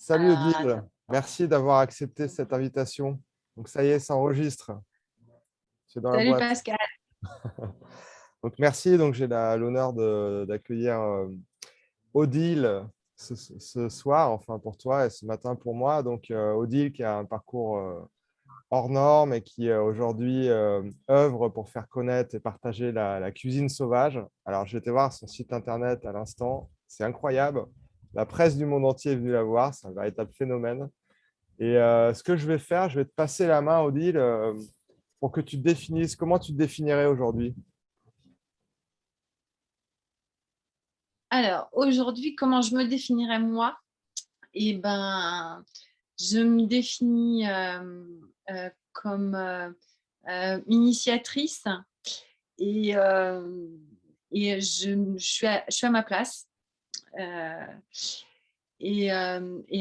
Salut Ah, Odile, merci d'avoir accepté cette invitation. Donc ça y est, ça enregistre. C'est dans la salut boîte. Pascal. Donc merci. Donc j'ai l'honneur d'accueillir Odile ce soir, enfin pour toi et ce matin pour moi. Donc Odile qui a un parcours hors norme et qui aujourd'hui œuvre pour faire connaître et partager la cuisine sauvage. Alors je vais te voir son site internet à l'instant. C'est incroyable. La presse du monde entier est venue la voir. C'est un véritable phénomène. Et ce que je vais faire, je vais te passer la main, Odile, pour que tu te définisses. Comment tu te définirais aujourd'hui? Alors, aujourd'hui, comment je me définirais moi? Eh ben, je me définis comme initiatrice et, euh, et je suis à ma place. Euh, et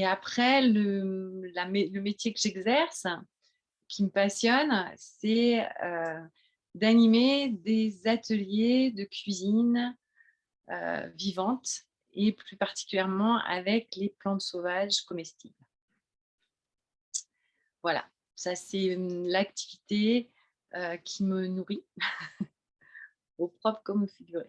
après, le métier que j'exerce, qui me passionne, c'est d'animer des ateliers de cuisine vivantes et plus particulièrement avec les plantes sauvages comestibles. Voilà, ça c'est l'activité qui me nourrit, au propre comme au figuré.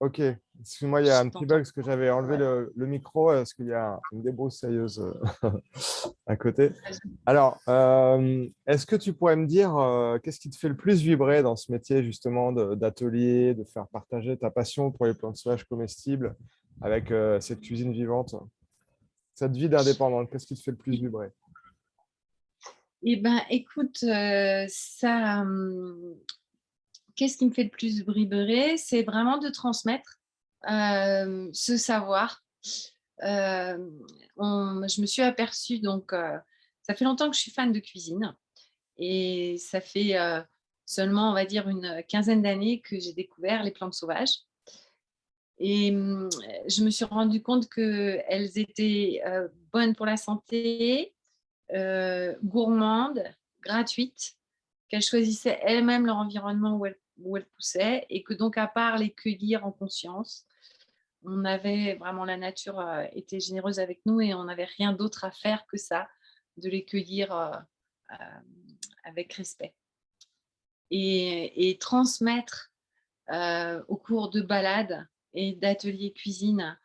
Ok. Excuse-moi, il y a Je un petit bug t'entends. parce que j'avais enlevé Ouais. le micro parce qu'il y a une débroussailleuse à côté. Alors, est-ce que tu pourrais me dire qu'est-ce qui te fait le plus vibrer dans ce métier justement d'atelier, de faire partager ta passion pour les plantes sauvages comestibles avec cette cuisine vivante, cette vie d'indépendante, qu'est-ce qui te fait le plus vibrer? Eh ben, écoute, qu'est-ce qui me fait le plus vibrer? C'est vraiment de transmettre ce savoir. Euh, je me suis aperçue, donc, ça fait longtemps que je suis fan de cuisine et ça fait seulement, on va dire, une quinzaine d'années que j'ai découvert les plantes sauvages. Et je me suis rendu compte qu'elles étaient bonnes pour la santé, gourmandes, gratuites, qu'elles choisissaient elles-mêmes leur environnement où elles poussaient et que donc à part les cueillir en conscience, on avait vraiment la nature était généreuse avec nous et on n'avait rien d'autre à faire que ça, de les cueillir euh, avec respect. Et transmettre au cours de balades et d'ateliers cuisine,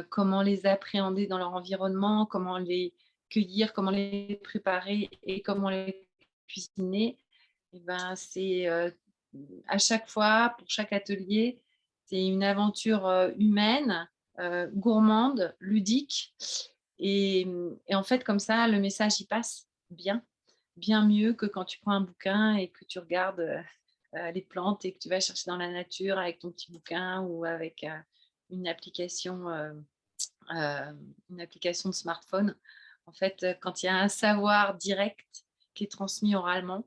comment les appréhender dans leur environnement, comment les cueillir, comment les préparer et comment les cuisiner. Et ben, c'est à chaque fois, pour chaque atelier, c'est une aventure humaine, gourmande, ludique. Et en fait, comme ça, le message y passe bien, bien mieux que quand tu prends un bouquin et que tu regardes les plantes et que tu vas chercher dans la nature avec ton petit bouquin ou avec une application, euh, une application de smartphone. En fait, quand il y a un savoir direct qui est transmis oralement,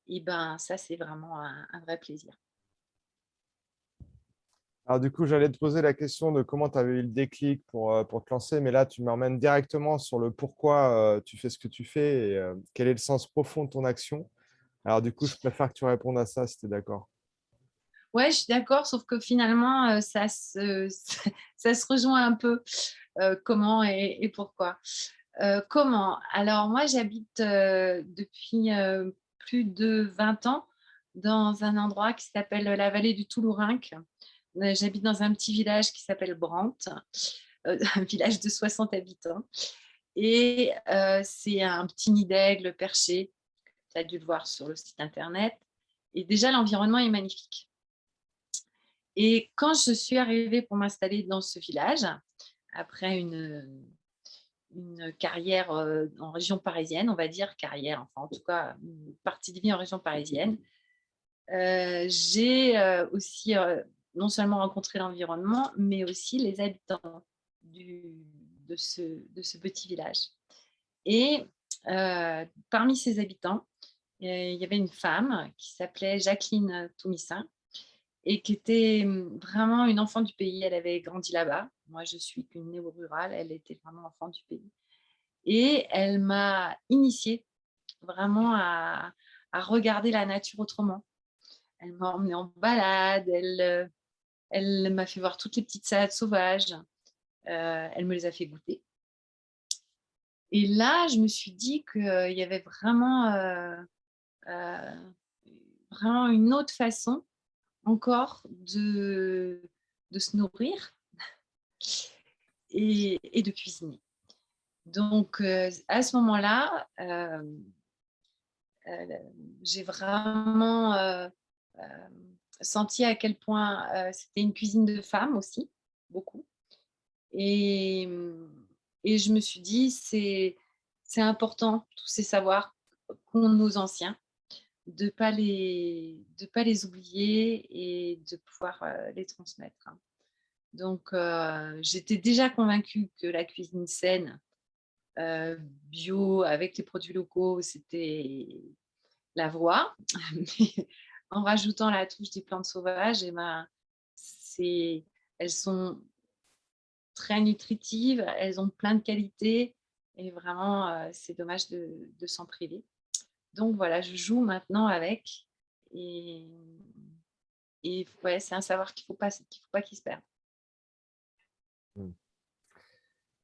et ben ça, c'est vraiment un vrai plaisir. Alors, du coup, j'allais te poser la question de comment tu avais eu le déclic pour te lancer, mais là, tu m'emmènes directement sur le pourquoi tu fais ce que tu fais et quel est le sens profond de ton action. Alors, du coup, je préfère que tu répondes à ça si tu es d'accord. Ouais, je suis d'accord, sauf que finalement, ça se rejoint un peu comment et pourquoi. Comment? Alors, moi, j'habite depuis plus de 20 ans dans un endroit qui s'appelle la vallée du Toulourinque. J'habite dans un petit village qui s'appelle Brantes, un village de 60 habitants. Et c'est un petit nid d'aigle perché. Tu as dû le voir sur le site internet. Et déjà, l'environnement est magnifique. Et quand je suis arrivée pour m'installer dans ce village, après une carrière en région parisienne, on va dire carrière, enfin en tout cas une partie de vie en région parisienne, j'ai aussi non seulement rencontré l'environnement, mais aussi les habitants du, de ce petit village. Et parmi ces habitants, il y avait une femme qui s'appelait Jacqueline Toumissin et qui était vraiment une enfant du pays. Elle avait grandi là-bas. Moi, je suis qu'une néo-rurale. Elle était vraiment enfant du pays. Et elle m'a initiée vraiment à regarder la nature autrement, Elle m'a emmenée en balade, elle m'a fait voir toutes les petites salades sauvages, elle me les a fait goûter. Et là, je me suis dit qu'il y avait heu, vraiment une autre façon encore de se nourrir et de cuisiner. Donc à ce moment-là, j'ai vraiment, senti à quel point, c'était une cuisine de femme aussi, beaucoup. Et et je me suis dit: C'est important tous ces savoirs qu'ont nos anciens, de pas les oublier et de pouvoir, les transmettre, hein. Donc j'étais déjà convaincue que la cuisine saine, bio, avec les produits locaux, c'était la voie. Mais en rajoutant la touche des plantes sauvages et ben, c'est elles sont très nutritives, elles ont plein de qualités et vraiment, c'est dommage de s'en priver. Donc voilà, je joue maintenant avec et ouais, c'est un savoir qu'il faut pas qu'il se perde. Mmh.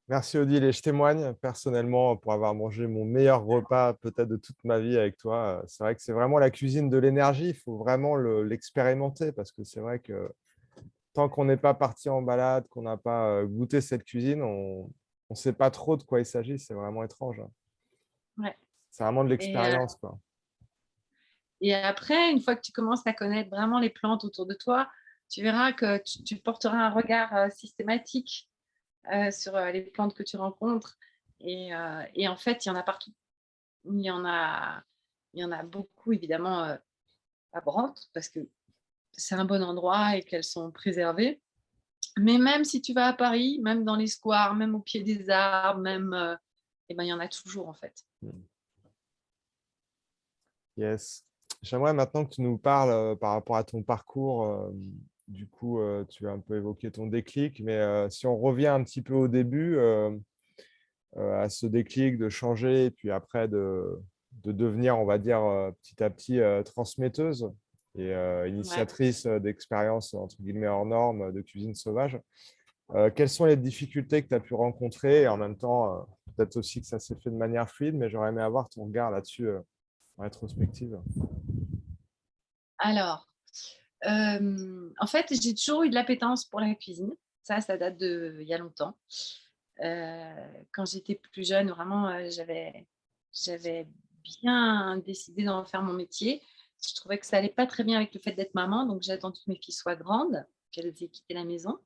Merci Odile et je témoigne personnellement pour avoir mangé mon meilleur repas peut-être de toute ma vie avec toi. C'est vrai que c'est vraiment la cuisine de l'énergie, il faut vraiment l'expérimenter parce que c'est vrai que tant qu'on n'est pas parti en balade, qu'on n'a pas, goûté cette cuisine, on ne sait pas trop de quoi il s'agit, c'est vraiment étrange, hein. Ouais. C'est vraiment de et l'expérience, quoi. Et après, une fois que tu commences à connaître vraiment les plantes autour de toi, tu verras que tu porteras un regard, systématique, sur, les plantes que tu rencontres et en fait, il y en a partout. Il y en a il y en a beaucoup évidemment, à Brantes parce que c'est un bon endroit et qu'elles sont préservées. Mais même si tu vas à Paris, même dans les squares, même au pied des arbres, même, et ben, il y en a toujours en fait. Mmh. Yes. J'aimerais maintenant que tu nous parles, par rapport à ton parcours, du coup, tu as un peu évoqué ton déclic, mais, si on revient un petit peu au début, à ce déclic de changer et puis après de devenir, on va dire, petit à petit, transmetteuse et Ouais. initiatrice, d'expériences entre guillemets «hors normes» de cuisine sauvage. Quelles sont les difficultés que tu as pu rencontrer? Et en même temps, peut-être aussi que ça s'est fait de manière fluide, mais j'aurais aimé avoir ton regard là-dessus, en rétrospective. Alors, en fait, j'ai toujours eu de l'appétence pour la cuisine. Ça date d'il y a longtemps. Quand j'étais plus jeune, vraiment, j'avais bien décidé d'en faire mon métier. Je trouvais que ça allait pas très bien avec le fait d'être maman, donc j'ai attendu que mes filles soient grandes, qu'elles aient quitté la maison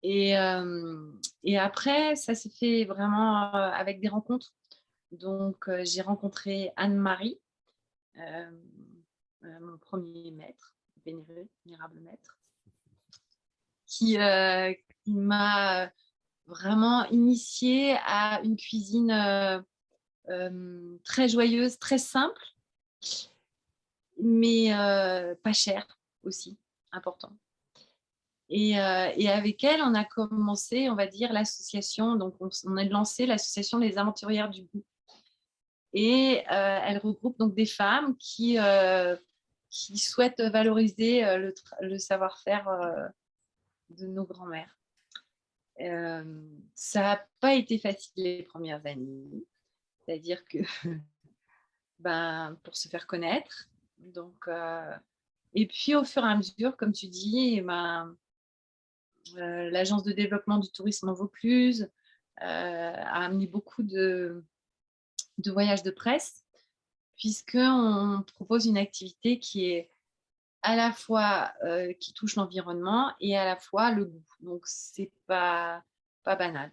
et après ça s'est fait vraiment, avec des rencontres. Donc j'ai rencontré Anne-Marie, hem, mon premier maître, vénérable maître, qui m'a vraiment initiée à une cuisine, très joyeuse, très simple, mais pas chère aussi, important. Et avec elle, on a commencé, on va dire, l'association, donc on a lancé l'association Les Aventurières du Goût et elle regroupe donc des femmes qui souhaitent valoriser, le savoir-faire, de nos grands-mères. Ça n'a pas été facile les premières années, c'est-à-dire que ben, pour se faire connaître. Donc, et puis au fur et à mesure, comme tu dis, eh ben, l'agence de développement du tourisme en Vaucluse a amené beaucoup de voyages de presse, puisqu'on propose une activité qui est à la fois qui touche l'environnement et à la fois le goût. Donc, c'est pas banal.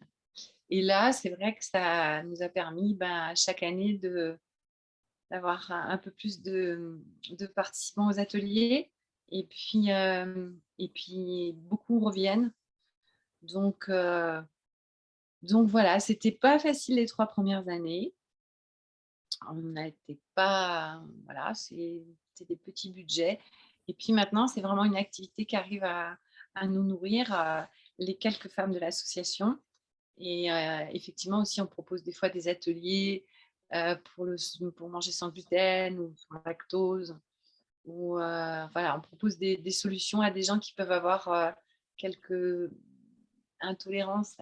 Et là, c'est vrai que ça nous a permis ben, chaque année d'avoir un peu plus de participants aux ateliers. Et puis beaucoup reviennent. Donc, voilà, c'était pas facile les 3 premières années. On n'était pas, voilà, c'était des petits budgets. Et puis maintenant, c'est vraiment une activité qui arrive à nous nourrir, les quelques femmes de l'association. Et effectivement aussi, on propose des fois des ateliers pour manger sans gluten ou sans lactose. où voilà, on propose des solutions à des gens qui peuvent avoir quelques intolérances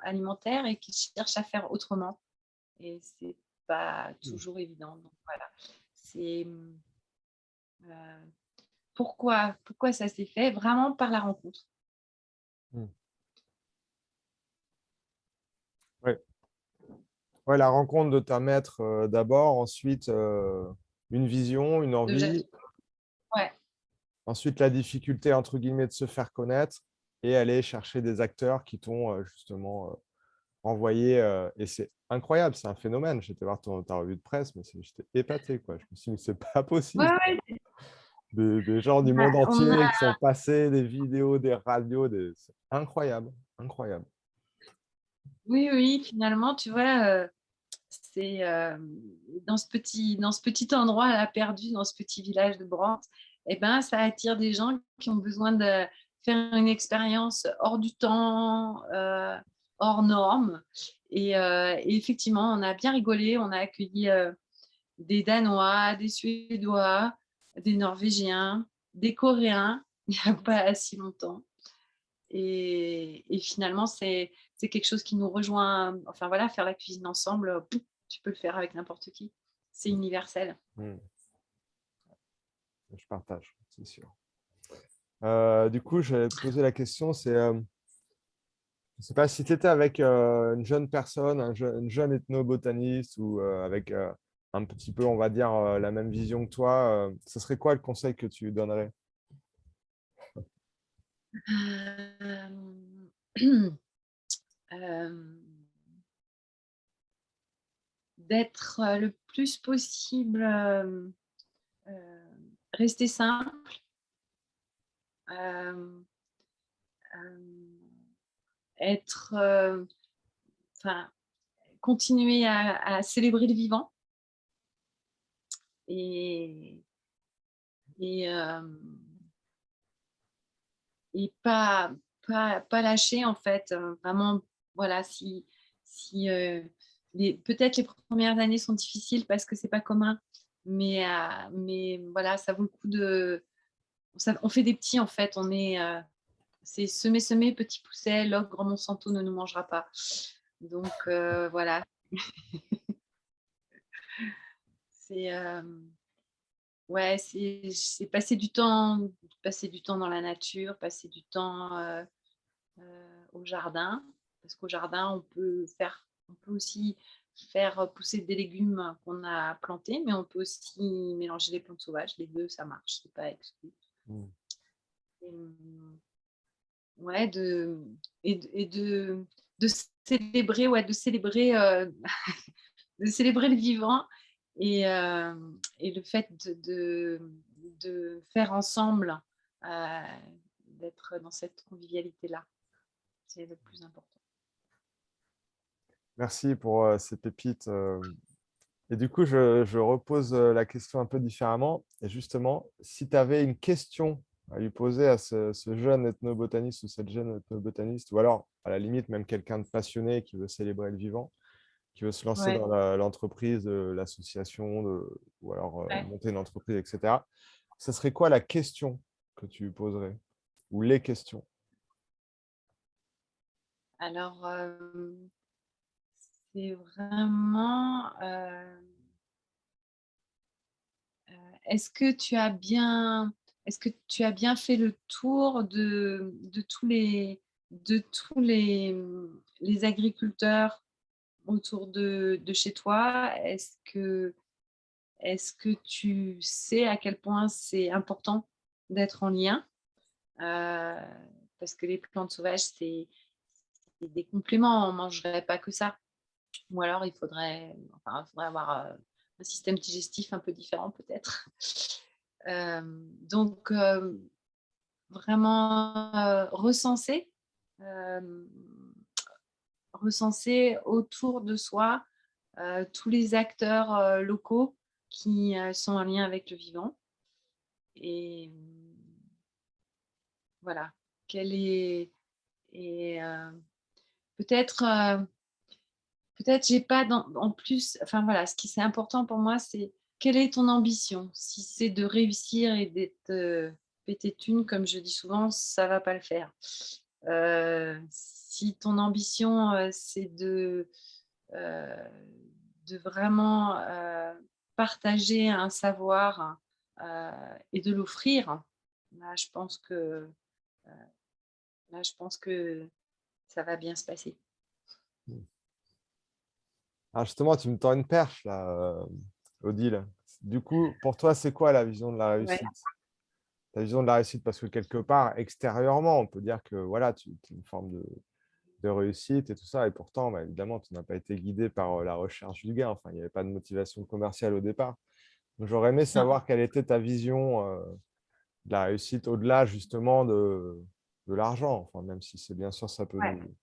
alimentaires et qui cherchent à faire autrement. Et c'est pas Mm. toujours évident. Donc voilà, c'est euh, pourquoi ça s'est fait vraiment par la rencontre. Mm. Ouais. Ouais, la rencontre de ta maître d'abord, ensuite une vision, une De ja- envie, ouais, ensuite la difficulté entre guillemets de se faire connaître et aller chercher des acteurs qui t'ont justement envoyé. Et c'est incroyable, c'est un phénomène. J'étais voir ta revue de presse, mais j'étais épaté, quoi. Je me suis dit, mais c'est pas ouais, possible. ouais, Des gens du monde on a, entier qui sont passés, des vidéos, des radios, c'est incroyable, incroyable. oui, oui, finalement, tu vois, c'est dans ce petit endroit là perdu, dans ce petit village de Brantes, et ben, ça attire des gens qui ont besoin de faire une expérience hors du temps, hors norme. Et effectivement, on a bien rigolé. On a accueilli des Danois, des Suédois, des Norvégiens, des Coréens, il n'y a pas si longtemps. Et finalement, c'est quelque chose qui nous rejoint. Enfin voilà, faire la cuisine ensemble, tu peux le faire avec n'importe qui. C'est universel. Mm. Je partage, c'est sûr. Du coup, j'allais te poser la question, c'est, je ne sais pas si tu étais avec une jeune personne, une jeune ethnobotaniste ou avec un petit peu, on va dire, la même vision que toi, ce serait quoi le conseil que tu lui donnerais? Euh, euh, D'être le plus possible, euh, rester simple, euh, euh, être, enfin, continuer à célébrer le vivant et, et, euh, et pas lâcher en fait. Vraiment, voilà, si peut-être les premières années sont difficiles parce que c'est pas commun, mais voilà, ça vaut le coup on fait des petits en fait. C'est semer, petit pousset, l'ogre Monsanto ne nous mangera pas. Donc voilà, c'est ouais, c'est passer du temps dans la nature, passer du temps au jardin, parce qu'au jardin, on peut aussi faire pousser des légumes qu'on a plantés, mais on peut aussi mélanger les plantes sauvages. Les deux, ça marche, c'est pas exclu. Mm. Et, ouais, de célébrer, ouais, de célébrer le vivant et le fait de faire ensemble, euh, d'être dans cette convivialité-là, c'est le plus important. Merci pour ces pépites. Et du coup, je repose la question un peu différemment. Et justement, si tu avais une question à lui poser à ce jeune ethnobotaniste ou cette jeune ethnobotaniste, ou alors à la limite même quelqu'un de passionné qui veut célébrer le vivant, qui veut se lancer Ouais, dans l'entreprise, l'association, ou alors ouais. monter une entreprise, etc., ce serait quoi la question que tu lui poserais? Ou les questions? Alors, c'est vraiment, est-ce que tu as bien, est-ce que tu as bien fait le tour de tous les agriculteurs autour de chez toi? Est-ce que tu sais à quel point c'est important d'être en lien? Euh, Parce que les plantes sauvages, c'est des compléments, on ne mangerait pas que ça. Ou alors, il faudrait avoir un système digestif un peu différent peut-être. Donc, vraiment euh, recenser autour de soi tous les acteurs locaux qui sont en lien avec le vivant. Et voilà, quelle est... Et peut-être, peut-être j'ai pas en plus, enfin voilà, ce qui c'est important pour moi, c'est quelle est ton ambition? Si c'est de réussir et d'être pété de thunes, comme je dis souvent, ça va pas le faire. Si ton ambition, c'est heu, de vraiment, partager un savoir, et de l'offrir, là, je pense que, heu, là, je pense que ça va bien se passer. Mmh. Alors justement, tu me tends une perche là, Odile. Du coup, pour toi, c'est quoi la vision de la Ouais, réussite? Ta vision de la réussite, parce que quelque part, extérieurement, on peut dire que voilà, tu as une forme de réussite et tout ça, et pourtant, bah, évidemment, tu n'as pas été guidé par, la recherche du gain. Enfin, il n'y avait pas de motivation commerciale au départ. Donc j'aurais aimé non, savoir quelle était ta vision, de la réussite au-delà justement de l'argent. Enfin, même si c'est bien sûr, ça peut ouais, nous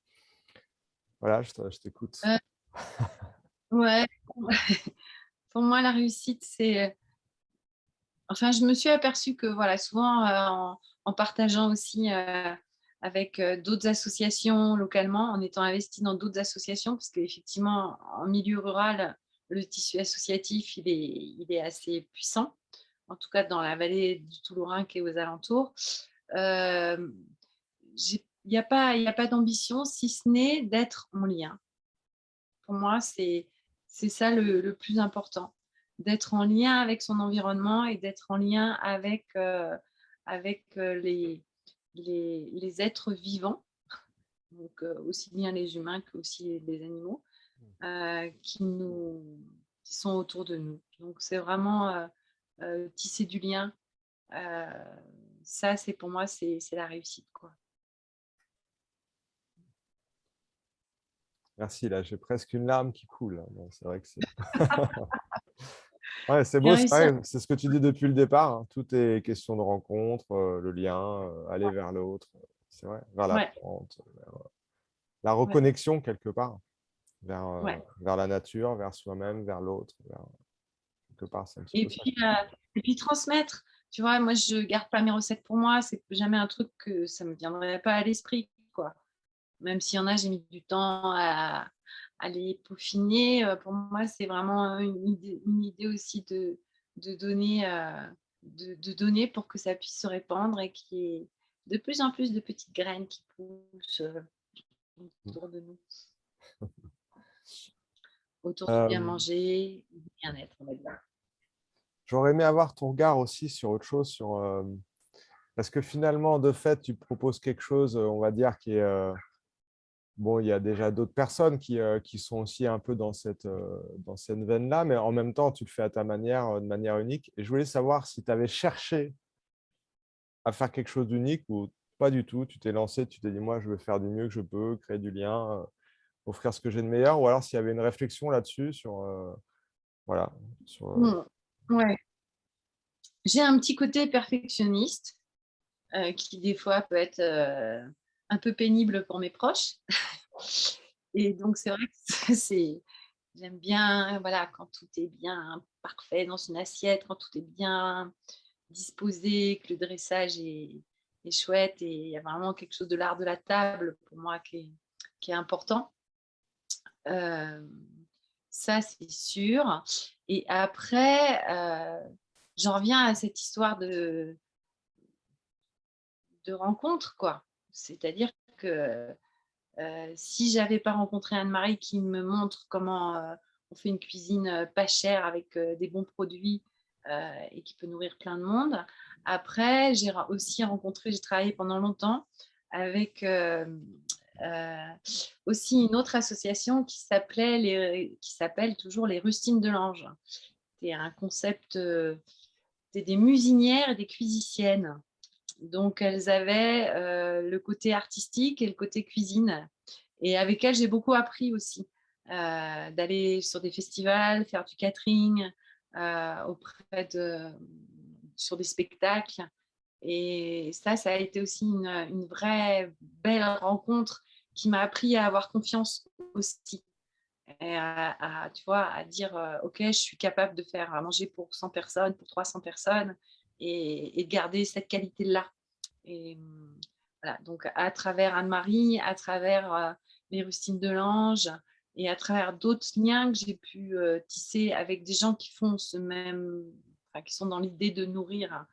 voilà, je t'écoute. heu, ouais, pour moi, la réussite, c'est, enfin, je me suis aperçue que voilà, souvent, en partageant aussi, avec, d'autres associations localement, en étant investie dans d'autres associations, parce qu'effectivement, en milieu rural, le tissu associatif, il est assez puissant, en tout cas dans la vallée du Toulourenc et aux alentours. Hem, il y a pas d'ambition si ce n'est d'être en lien. Pour moi, c'est ça le plus important, d'être en lien avec son environnement et d'être en lien avec les êtres vivants, donc aussi bien les humains qu'aussi les animaux, qui sont autour de nous. Donc c'est vraiment, tisser du lien, heu, ça c'est pour moi, c'est la réussite, quoi. Merci, là, j'ai presque une larme qui coule, là. Bon, c'est vrai que c'est ouais, c'est Bien beau, c'est réussi à vrai, c'est ce que tu dis depuis le départ, hein. Tout est question de rencontre, le lien, aller vers l'autre, c'est vrai, vers la ouais, plante, vers, la ouais, reconnexion quelque part, ouais. vers la nature, vers soi-même, vers l'autre, vers quelque part, c'est un petit Et peu ça. puis, transmettre. Tu vois, moi, je garde pas mes recettes pour moi, c'est jamais un truc que ça me viendrait pas à l'esprit, quoi. Même s'il y en a, j'ai mis du temps à les peaufiner, pour moi, c'est vraiment, une idée aussi de donner, de donner pour que ça puisse se répandre et qu'il y ait de plus en plus de petites graines qui poussent, Mmh. autour de nous, autour du bien Hem, manger, du bien-être, on va dire. J'aurais aimé avoir ton regard aussi sur autre chose, sur, parce que finalement, de fait, tu proposes quelque chose, on va dire qui est, bon, il y a déjà d'autres personnes qui sont aussi un peu dans cette veine-là, mais en même temps, tu le fais à ta manière, de manière unique, et je voulais savoir si tu avais cherché à faire quelque chose d'unique ou pas du tout? Tu t'es lancé, tu t'es dit: «Moi, je veux faire du mieux que je peux, créer du lien, offrir ce que j'ai de meilleur», ou alors s'il y avait une réflexion là-dessus sur, voilà, sur, Mmh. Ouais. J'ai un petit côté perfectionniste, qui des fois peut être, un peu pénible pour mes proches. Et donc c'est vrai que c'est j'aime bien, voilà, quand tout est bien parfait dans une assiette, quand tout est bien disposé, que le dressage est chouette, et il y a vraiment quelque chose de l'art de la table pour moi qui est important. Hem, Ça c'est sûr, et après, j'en reviens à cette histoire de rencontre, quoi. C'est-à-dire que, si j'avais pas rencontré Anne-Marie qui me montre comment, on fait une cuisine, pas chère avec, des bons produits, et qui peut nourrir plein de monde. Après, j'ai travaillé pendant longtemps avec, aussi une autre association qui s'appelle toujours les Rustines de l'Ange. C'est un concept, c'est des musinières et des cuisiniennes. Donc elles avaient, le côté artistique et le côté cuisine, et avec elles, j'ai beaucoup appris aussi, d'aller sur des festivals, faire du catering, auprès de sur des spectacles, et ça a été aussi une vraie belle rencontre qui m'a appris à avoir confiance aussi, et tu vois, à dire, «OK, je suis capable de faire à manger pour 100 personnes, pour 300 personnes», et de garder cette qualité-là. Et voilà, donc à travers Anne-Marie, à travers, les rustines de l'Ange, et à travers d'autres liens que j'ai pu tisser avec des gens qui font enfin, qui sont dans l'idée de nourrir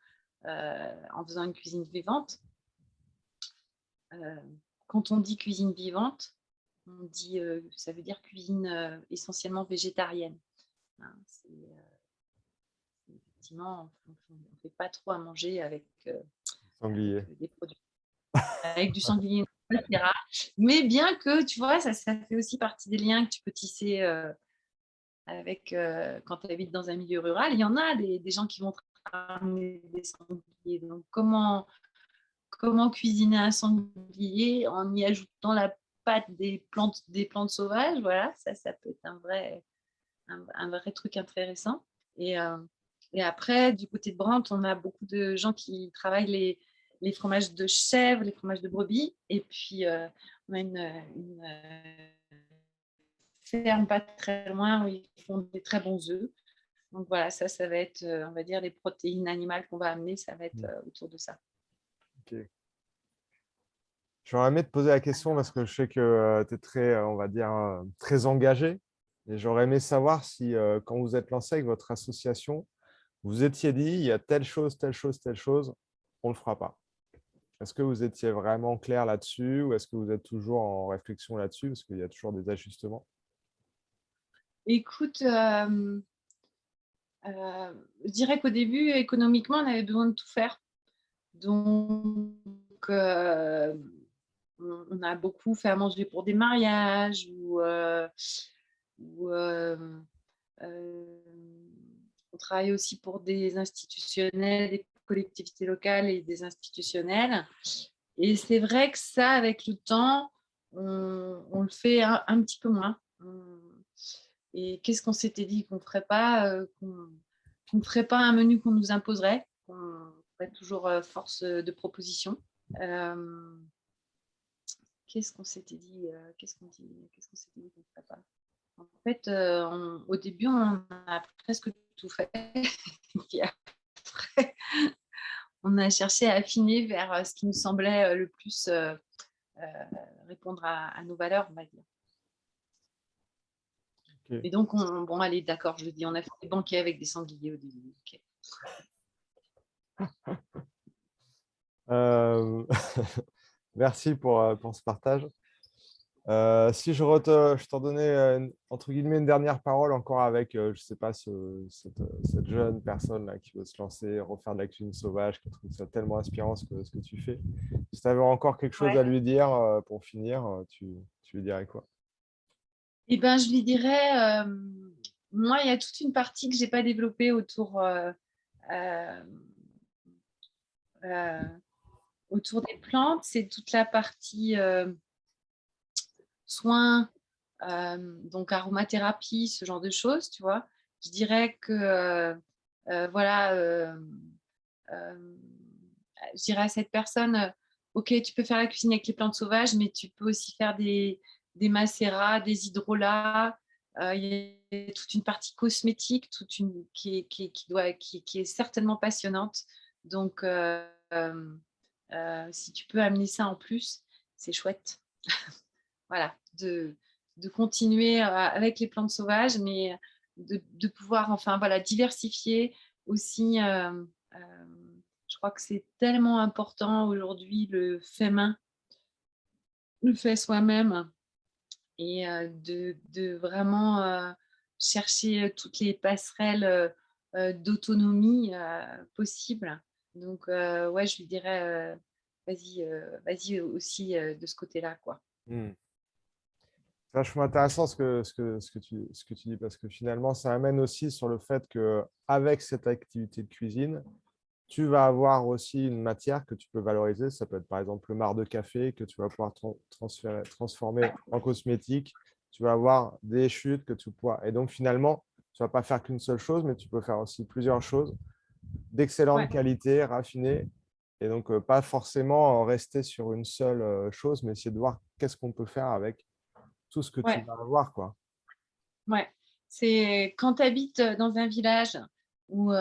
en faisant une cuisine vivante. Quand on dit cuisine vivante, ça veut dire cuisine essentiellement végétarienne. Hein, effectivement, on ne fait pas trop à manger avec Sanglier. des produits, avec du sanglier, etc. Mais bien que, tu vois, ça fait aussi partie des liens que tu peux tisser quand tu habites dans un milieu rural. Il y en a des gens qui vont ramener des sangliers. Donc, comment cuisiner un sanglier en y ajoutant la pâte des plantes sauvages, voilà, ça peut être un vrai truc intéressant. Et après, du côté de Brandt, on a beaucoup de gens qui travaillent les fromages de chèvre, les fromages de brebis, et puis on a une ferme pas très loin où ils font des très bons œufs. Donc voilà, ça va être, on va dire, les protéines animales qu'on va amener, ça va être autour de ça. Ok. J'aurais aimé te poser la question parce que je sais que tu es très, on va dire, très engagé. Et j'aurais aimé savoir si, quand vous êtes lancé avec votre association, vous étiez dit, il y a telle chose, telle chose, telle chose, on ne le fera pas. Est-ce que vous étiez vraiment clair là-dessus ou est-ce que vous êtes toujours en réflexion là-dessus parce qu'il y a toujours des ajustements? Écoute, je dirais qu'au début, économiquement, on avait besoin de tout faire. Donc, on a beaucoup fait à manger pour des mariages ou on travaille aussi pour des institutionnels, des collectivités locales et des institutionnels. Et c'est vrai que ça, avec le temps, on le fait un petit peu moins. Et qu'est-ce qu'on s'était dit qu'on ne ferait pas, qu'on ne ferait pas un menu qu'on nous imposerait, qu'on ferait toujours force de proposition. Qu'est-ce qu'on s'était dit qu'est-ce qu'on s'était dit qu'on ne ferait pas. En fait, au début, on a presque tout fait. Puis après, on a cherché à affiner vers ce qui nous semblait le plus répondre à nos valeurs, on va dire. Ok. Et donc, bon, allez, d'accord, je le dis, on a fait des banquets avec des sangliers au début. Okay. Merci pour ce partage. Si je t'en donnais entre guillemets une dernière parole encore avec, je ne sais pas, cette jeune personne là, qui veut se lancer, refaire de la cuisine sauvage, qui trouve ça tellement inspirant ce que tu fais. Si tu avais encore quelque chose à lui dire pour finir, tu lui dirais quoi? Eh ben, je lui dirais, moi, il y a toute une partie que je n'ai pas développée euh, autour des plantes. C'est toute la partie soins, donc aromathérapie, ce genre de choses, tu vois. Je dirais que, voilà, je dirais à cette personne, ok, tu peux faire la cuisine avec les plantes sauvages, mais tu peux aussi faire des macérats, des hydrolats. Il y a toute une partie cosmétique qui est certainement passionnante. Donc, si tu peux amener ça en plus, c'est chouette. Voilà, de continuer avec les plantes sauvages, mais de pouvoir enfin voilà, diversifier aussi. Je crois que c'est tellement important aujourd'hui le fait main, le fait soi-même et de vraiment chercher toutes les passerelles d'autonomie possibles. Donc, ouais, je lui dirais, vas-y aussi de ce côté-là, quoi. Hmm. C'est vachement intéressant ce que tu dis parce que finalement, ça amène aussi sur le fait qu'avec cette activité de cuisine, tu vas avoir aussi une matière que tu peux valoriser. Ça peut être par exemple le marc de café que tu vas pouvoir transformer en cosmétique. Tu vas avoir des chutes que tu pourras. Et donc finalement, tu ne vas pas faire qu'une seule chose, mais tu peux faire aussi plusieurs choses d'excellente Ouais, qualité, raffinées. Et donc, pas forcément rester sur une seule chose, mais essayer de voir qu'est-ce qu'on peut faire avec tout ce que tu ouais, vas avoir, quoi. ouais. C'est quand tu habites dans un village où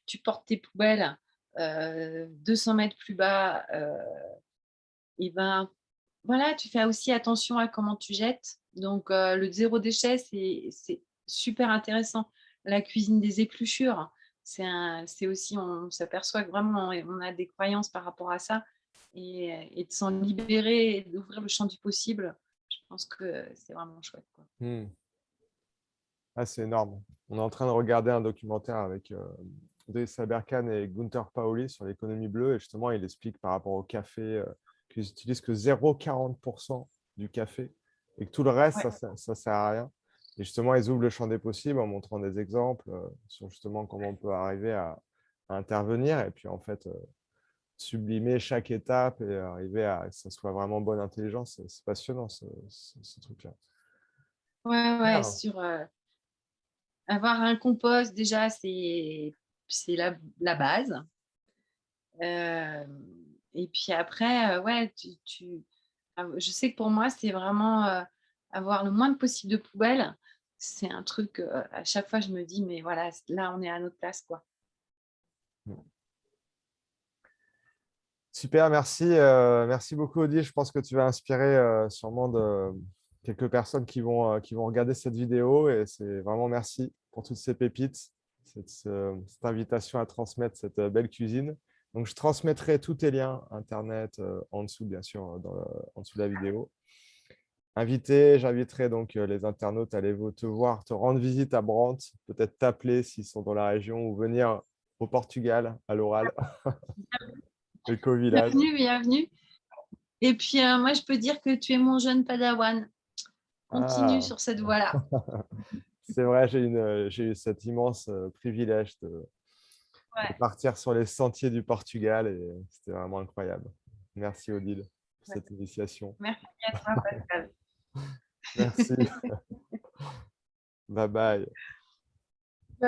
tu portes tes poubelles 200 mètres plus bas, et ben voilà, tu fais aussi attention à comment tu jettes. Donc, le zéro déchet, c'est super intéressant. La cuisine des épluchures, c'est aussi on s'aperçoit que vraiment on a des croyances par rapport à ça et de s'en libérer et d'ouvrir le champ du possible, je pense que c'est vraiment chouette, quoi. Hmm. Ah, c'est énorme. On est en train de regarder un documentaire avec Dave Saberkan et Gunther Pauli sur l'économie bleue. Et justement, il explique par rapport au café qu'ils n'utilisent que 0,40% du café et que tout le reste, Ouais, ça ne sert à rien. Et justement, ils ouvrent le champ des possibles en montrant des exemples sur justement comment on peut arriver à intervenir et puis en fait sublimer chaque étape et arriver à que ça soit vraiment bonne intelligence. C'est passionnant ce truc-là. ouais, ouais, Super. sur, avoir un compost déjà, c'est la base. Et puis après, ouais, je sais que pour moi, c'est vraiment, avoir le moins possible de poubelles. C'est un truc, à chaque fois, je me dis: «Mais voilà, là, on est à notre place, quoi». Super, merci. Merci beaucoup, Odile. Je pense que tu vas inspirer sûrement quelques personnes qui vont regarder cette vidéo. Et c'est vraiment merci pour toutes ces pépites, cette invitation à transmettre cette belle cuisine. Donc, je transmettrai tous tes liens Internet en dessous, bien sûr, en dessous de la vidéo. J'inviterai donc les internautes à aller te voir, te rendre visite à Brandt, peut-être t'appeler s'ils sont dans la région ou venir au Portugal à l'oral, l'éco-village. Bienvenue, bienvenue. Et puis, moi, je peux dire que tu es mon jeune padawan. Continue Ah, sur cette voie-là. c'est vrai, j'ai eu cet immense privilège de Ouais, partir sur les sentiers du Portugal et c'était vraiment incroyable. Merci Odile pour ouais. cette initiation. Merci à toi, Pascal. Merci. Bye bye.